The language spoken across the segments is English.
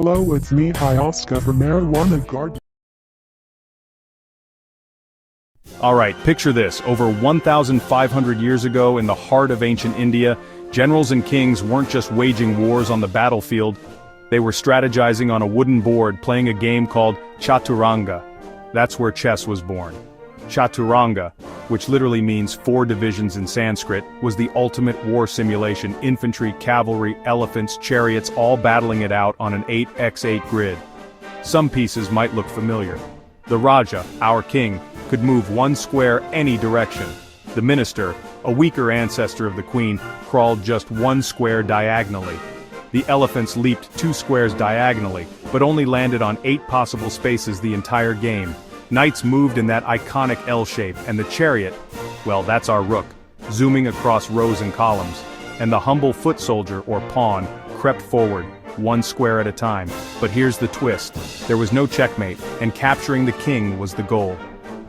Hello, it's me, Oscar from Marijuana Garden. Alright, picture this. Over 1,500 years ago in the heart of ancient India, generals and kings weren't just waging wars on the battlefield, they were strategizing on a wooden board playing a game called Chaturanga. That's where chess was born. Chaturanga, which literally means 4 divisions in Sanskrit, was the ultimate war simulation: infantry, cavalry, elephants, chariots, all battling it out on an 8x8 grid. Some pieces might look familiar. The Raja, our king, could move 1 square any direction. The minister, a weaker ancestor of the queen, crawled just 1 square diagonally. The elephants leaped 2 squares diagonally, but only landed on 8 possible spaces the entire game. Knights moved in that iconic L shape, and the chariot, well, that's our rook, zooming across rows and columns. And the humble foot soldier, or pawn, crept forward, 1 square at a time. But here's the twist. There was no checkmate, and capturing the king was the goal.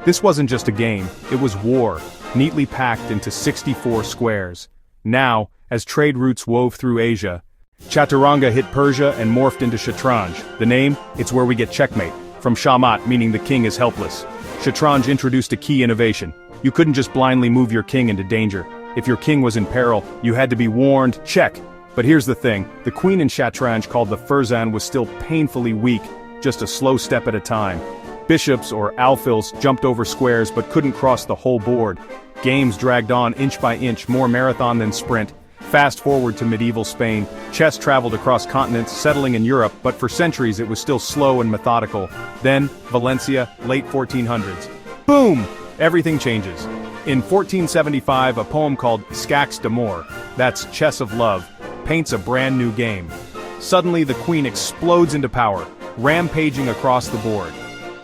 This wasn't just a game, it was war, neatly packed into 64 squares. Now, as trade routes wove through Asia, Chaturanga hit Persia and morphed into Shatranj. The name? It's where we get checkmate, from shamat, meaning the king is helpless. Shatranj introduced a key innovation. You couldn't just blindly move your king into danger. If your king was in peril, you had to be warned, check. But here's the thing, the queen in Shatranj, called the Furzan, was still painfully weak, just a slow step at a time. Bishops, or alfils, jumped over squares but couldn't cross the whole board. Games dragged on inch by inch, more marathon than sprint. Fast forward to medieval Spain, chess traveled across continents, settling in Europe, but for centuries it was still slow and methodical. Then, Valencia, late 1400s. Boom! Everything changes. In 1475, a poem called Scax d'Amor, that's Chess of Love, paints a brand new game. Suddenly the queen explodes into power, rampaging across the board.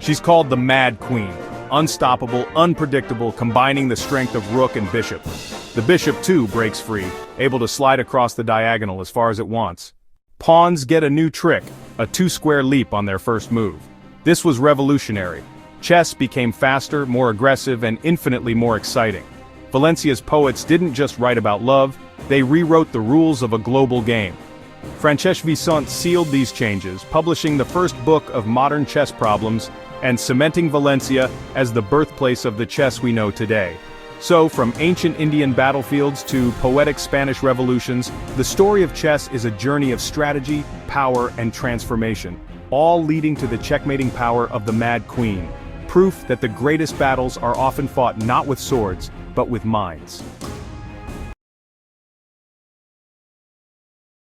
She's called the Mad Queen, unstoppable, unpredictable, combining the strength of rook and bishop. The bishop too breaks free, able to slide across the diagonal as far as it wants. Pawns get a new trick, a 2-square leap on their first move. This was revolutionary. Chess became faster, more aggressive, and infinitely more exciting. Valencia's poets didn't just write about love, they rewrote the rules of a global game. Francesc Vicent sealed these changes, publishing the first book of modern chess problems and cementing Valencia as the birthplace of the chess we know today. So, from ancient Indian battlefields to poetic Spanish revolutions, the story of chess is a journey of strategy, power, and transformation, all leading to the checkmating power of the Mad Queen. Proof that the greatest battles are often fought not with swords, but with minds.